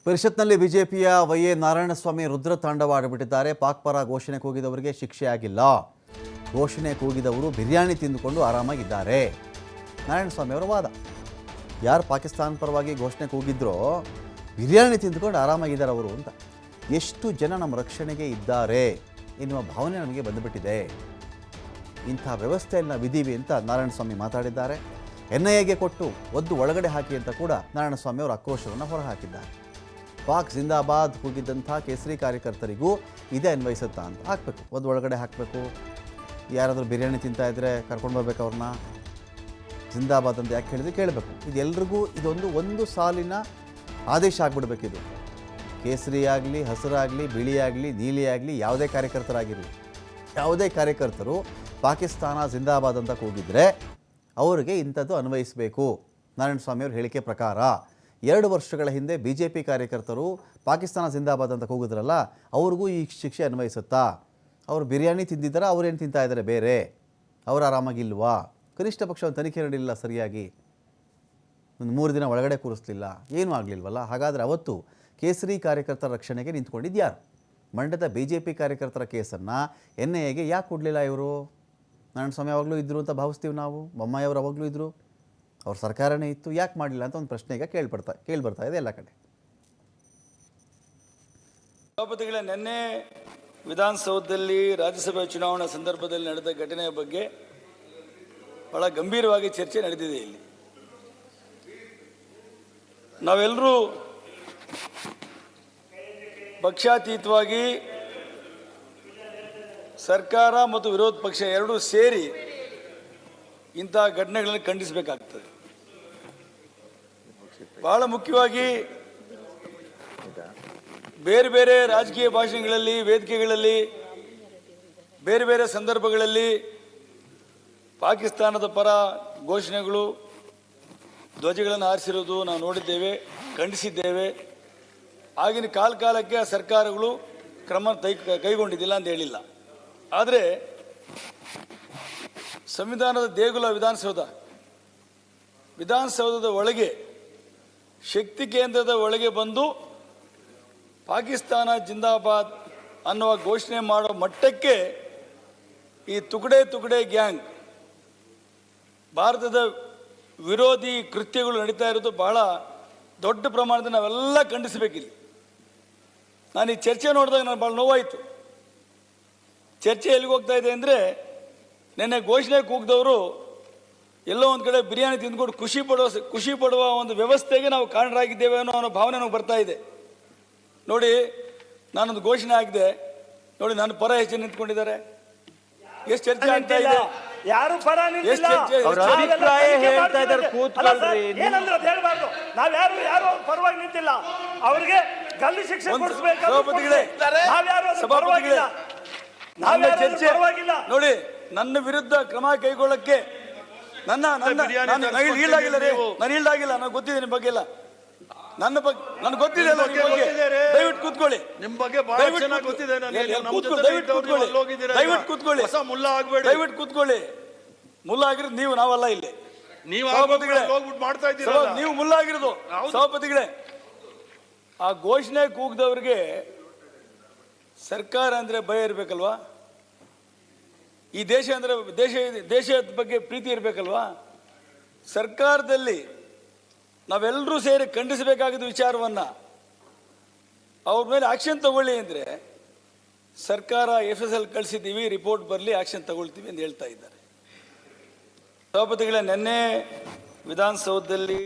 ಪರಿಷತ್ನಲ್ಲಿ ಬಿಜೆಪಿಯ ವೈ.ಎ. ನಾರಾಯಣಸ್ವಾಮಿ ರುದ್ರ ತಾಂಡವ ಆಡಿಬಿಟ್ಟಿದ್ದಾರೆ. ಪಾಕ್ ಪರ ಘೋಷಣೆ ಕೂಗಿದವರಿಗೆ ಶಿಕ್ಷೆ ಆಗಿಲ್ಲ. ಘೋಷಣೆ ಕೂಗಿದವರು ಬಿರಿಯಾನಿ ತಿಂದುಕೊಂಡು ಆರಾಮಾಗಿದ್ದಾರೆ. ನಾರಾಯಣಸ್ವಾಮಿ ಅವರ ವಾದ. ಯಾರು ಪಾಕಿಸ್ತಾನ ಪರವಾಗಿ ಘೋಷಣೆ ಕೂಗಿದ್ರೋ ಬಿರಿಯಾನಿ ತಿಂದುಕೊಂಡು ಆರಾಮಾಗಿದ್ದಾರೆ ಅವರು ಅಂತ. ಎಷ್ಟು ಜನ ನಮ್ಮ ರಕ್ಷಣೆಗೆ ಇದ್ದಾರೆ ಎನ್ನುವ ಭಾವನೆ ನಮಗೆ ಬಂದುಬಿಟ್ಟಿದೆ. ಇಂಥ ವ್ಯವಸ್ಥೆಯಲ್ಲಿ ನಾವಿದ್ದೀವಿ ಅಂತ ನಾರಾಯಣಸ್ವಾಮಿ ಮಾತಾಡಿದ್ದಾರೆ. NIAಗೆ ಕೊಟ್ಟು ಒದ್ದು ಒಳಗಡೆ ಹಾಕಿ ಅಂತ ಕೂಡ ನಾರಾಯಣಸ್ವಾಮಿ ಅವರ ಆಕ್ರೋಶವನ್ನು ಹೊರಹಾಕಿದ್ದಾರೆ. ಪಾಕ್ ಜಿಂದಾಬಾದ್ ಕೂಗಿದ್ದಂಥ ಕೇಸರಿ ಕಾರ್ಯಕರ್ತರಿಗೂ ಇದೇ ಅನ್ವಯಿಸುತ್ತಾ ಅಂತ ಹಾಕಬೇಕು. ಒದ್ದು ಒಳಗಡೆ ಹಾಕಬೇಕು. ಯಾರಾದರೂ ಬಿರಿಯಾನಿ ತಿಂತಾ ಇದ್ದರೆ ಕರ್ಕೊಂಡು ಬರ್ಬೇಕು ಅವ್ರನ್ನ. ಜಿಂದಾಬಾದ್ ಅಂತ ಯಾಕೆ ಹೇಳಿದ್ರೆ ಕೇಳಬೇಕು. ಇದೆಲ್ಲರಿಗೂ ಒಂದು ಸಾಲಿನ ಆದೇಶ ಆಗಿಬಿಡ್ಬೇಕಿದು. ಕೇಸರಿ ಆಗಲಿ, ಹಸಿರಾಗಲಿ, ಬಿಳಿಯಾಗಲಿ, ನೀಲಿಯಾಗಲಿ, ಯಾವುದೇ ಕಾರ್ಯಕರ್ತರಾಗಿರಲಿ, ಯಾವುದೇ ಕಾರ್ಯಕರ್ತರು ಪಾಕಿಸ್ತಾನ ಜಿಂದಾಬಾದ್ ಅಂತ ಕೂಗಿದ್ರೆ ಅವರಿಗೆ ಇಂಥದ್ದು ಅನ್ವಯಿಸಬೇಕು. ನಾರಾಯಣಸ್ವಾಮಿಯವ್ರ ಹೇಳಿಕೆ ಪ್ರಕಾರ 2 ವರ್ಷಗಳ ಹಿಂದೆ BJP ಕಾರ್ಯಕರ್ತರು ಪಾಕಿಸ್ತಾನ ಜಿಂದಾಬಾದ್ ಅಂತ ಕೂಗಿದ್ರಲ್ಲ, ಅವ್ರಿಗೂ ಈ ಶಿಕ್ಷೆ ಅನ್ವಯಿಸುತ್ತಾ? ಅವರು ಬಿರಿಯಾನಿ ತಿಂದಿದ್ದಾರೆ, ಅವ್ರೇನು ತಿಂತಾ ಇದ್ದಾರೆ ಬೇರೆ? ಅವ್ರು ಆರಾಮಾಗಿಲ್ವಾ? ಕನಿಷ್ಠ ಪಕ್ಷ ಒಂದು ತನಿಖೆ ನಡೆಯಲಿಲ್ಲ ಸರಿಯಾಗಿ, ಒಂದು 3 ದಿನ ಒಳಗಡೆ ಕೂರಿಸಲಿಲ್ಲ, ಏನೂ ಆಗಲಿಲ್ವಲ್ಲ? ಹಾಗಾದರೆ ಅವತ್ತು ಕೇಸರಿ ಕಾರ್ಯಕರ್ತರ ರಕ್ಷಣೆಗೆ ನಿಂತ್ಕೊಂಡಿದ್ಯಾರು? ಮಂಡ್ಯದ BJP ಕಾರ್ಯಕರ್ತರ ಕೇಸನ್ನು NIAಗೆ ಯಾಕೆ ಕೊಡಲಿಲ್ಲ ಇವರು? ನಾರಾಯಣಸ್ವಾಮಿ ಯಾವಾಗಲೂ ಇದ್ದರು ಅಂತ ಭಾವಿಸ್ತೀವಿ ನಾವು. ಬೊಮ್ಮಾಯಿ ಅವರು ಯಾವಾಗಲೂ ಇದ್ದರು, ಅವ್ರ ಸರ್ಕಾರನೇ ಇತ್ತು, ಯಾಕೆ ಮಾಡಲಿಲ್ಲ ಅಂತ ಒಂದು ಪ್ರಶ್ನೆ ಈಗ ಕೇಳಿಬರ್ತಾ ಇದೆ ಎಲ್ಲ ಕಡೆ. ಸಭಾಪತಿಗಳ ನಿನ್ನೆ ವಿಧಾನಸೌಧದಲ್ಲಿ ರಾಜ್ಯಸಭೆ ಚುನಾವಣಾ ಸಂದರ್ಭದಲ್ಲಿ ನಡೆದ ಘಟನೆಯ ಬಗ್ಗೆ ಬಹಳ ಗಂಭೀರವಾಗಿ ಚರ್ಚೆ ನಡೆದಿದೆ. ಇಲ್ಲಿ ನಾವೆಲ್ಲರೂ ಪಕ್ಷಾತೀತವಾಗಿ ಸರ್ಕಾರ ಮತ್ತು ವಿರೋಧ ಪಕ್ಷ ಎರಡೂ ಸೇರಿ ಇಂತಹ ಘಟನೆಗಳನ್ನು ಖಂಡಿಸಬೇಕಾಗ್ತದೆ. ಬಹಳ ಮುಖ್ಯವಾಗಿ ಬೇರೆ ಬೇರೆ ರಾಜಕೀಯ ಭಾಷಣಗಳಲ್ಲಿ, ವೇದಿಕೆಗಳಲ್ಲಿ, ಬೇರೆ ಬೇರೆ ಸಂದರ್ಭಗಳಲ್ಲಿ ಪಾಕಿಸ್ತಾನದ ಪರ ಘೋಷಣೆಗಳು, ಧ್ವಜಗಳನ್ನು ಹಾರಿಸಿರೋದು ನಾವು ನೋಡಿದ್ದೇವೆ, ಖಂಡಿಸಿದ್ದೇವೆ. ಆಗಿನ ಕಾಲಕ್ಕೆ ಆ ಸರ್ಕಾರಗಳು ಕ್ರಮ ಕೈಗೊಂಡಿದ್ದಿಲ್ಲ ಅಂತ ಹೇಳಿಲ್ಲ. ಆದರೆ ಸಂವಿಧಾನದ ದೇಗುಲ ವಿಧಾನಸೌಧದ ಒಳಗೆ, ಶಕ್ತಿ ಕೇಂದ್ರದ ಒಳಗೆ ಬಂದು ಪಾಕಿಸ್ತಾನ ಜಿಂದಾಬಾದ್ ಅನ್ನುವ ಘೋಷಣೆ ಮಾಡೋ ಮಟ್ಟಕ್ಕೆ ಈ ತುಕಡೆ ಗ್ಯಾಂಗ್ ಭಾರತದ ವಿರೋಧಿ ಕೃತ್ಯಗಳು ನಡೀತಾ ಇರೋದು ಬಹಳ ದೊಡ್ಡ ಪ್ರಮಾಣದಲ್ಲಿ ನಾವೆಲ್ಲ ಖಂಡಿಸಬೇಕಿಲ್ಲ. ನಾನು ಈ ಚರ್ಚೆ ನೋಡಿದಾಗ ನಾನು ಭಾಳ ನೋವಾಯಿತು. ಚರ್ಚೆ ಎಲ್ಲಿಗೆ ಹೋಗ್ತಾ ಇದೆ ಅಂದರೆ, ನೆನ್ನೆ ಘೋಷಣೆ ಕೂಗಿದವರು ಎಲ್ಲೋ ಒಂದು ಕಡೆ ಬಿರಿಯಾನಿ ತಿಂದ್ಕೊಂಡು ಖುಷಿ ಪಡುವ ಒಂದು ವ್ಯವಸ್ಥೆಗೆ ನಾವು ಕಾರಣರಾಗಿದ್ದೇವೆ ಅನ್ನೋ ಭಾವನೆ ನಮಗೆ ಬರ್ತಾ ಇದೆ. ನೋಡಿ, ನಾನೊಂದು ಘೋಷಣೆ ಆಗಿದೆ ನೋಡಿ, ನನ್ನ ಪರ ಹೆಚ್ಚು ನಿಂತ್ಕೊಂಡಿದ್ದಾರೆ. ಎಷ್ಟು ಚರ್ಚೆ ಆಗ್ತಾ ಇದೆ, ಯಾರು ಪರ ನಿಂತಿಲ್ಲ, ಯಾರು ಪರವಾಗಿ ನಿಂತಿಲ್ಲ. ಅವರಿಗೆ ಗಲ್ಲು ಶಿಕ್ಷೆ ಕೊಡಿಸಬೇಕು. ಚರ್ಚೆ ನೋಡಿ, ನನ್ನ ವಿರುದ್ಧ ಕ್ರಮ ಕೈಗೊಳ್ಳಕ್ಕೆ ಈಡಾಗಿಲ್ಲ. ನನಗೆ ಗೊತ್ತಿದೆ ನಿಮ್ಮ ಬಗ್ಗೆ ಎಲ್ಲ, ನನಗೆ ಗೊತ್ತಿದೆ ಎಲ್ಲ ನಿಮ್ಮ ಬಗ್ಗೆ. ದಯವಿಟ್ಟು ಕೂತ್ಕೊಳ್ಳಿ. ನಿಮ್ಮ ಬಗ್ಗೆ ದಯವಿಟ್ಟು ಕೂತ್ಕೊಳ್ಳಿ. ಮುಲ್ಲ ಆಗಿರೋದು ನೀವು, ನಾವಲ್ಲ. ಇಲ್ಲಿ ನೀವು ಮುಲ್ಲ ಆಗಿರೋದು ಸಭಾಪತಿಗಳೇ. ಆ ಘೋಷಣೆ ಕೂಗಿದವ್ರಿಗೆ ಸರ್ಕಾರ ಅಂದರೆ ಭಯ ಇರಬೇಕಲ್ವಾ? ಈ ದೇಶ ಅಂದರೆ ದೇಶದ ಬಗ್ಗೆ ಪ್ರೀತಿ ಇರಬೇಕಲ್ವಾ? ಸರ್ಕಾರದಲ್ಲಿ ನಾವೆಲ್ಲರೂ ಸೇರಿ ಖಂಡಿಸಬೇಕಾಗಿದ್ದ ವಿಚಾರವನ್ನು ಅವ್ರ ಮೇಲೆ ಆಕ್ಷನ್ ತಗೊಳ್ಳಿ ಅಂದರೆ ಸರ್ಕಾರ FSL ಕಳಿಸಿದ್ದೀವಿ, ರಿಪೋರ್ಟ್ ಬರಲಿ, ಆಕ್ಷನ್ ತಗೊಳ್ತೀವಿ ಅಂತ ಹೇಳ್ತಾ ಇದ್ದಾರೆ. ಸಭಾಪತಿಗಳೇ, ನಿನ್ನೆ ವಿಧಾನಸೌಧದಲ್ಲಿ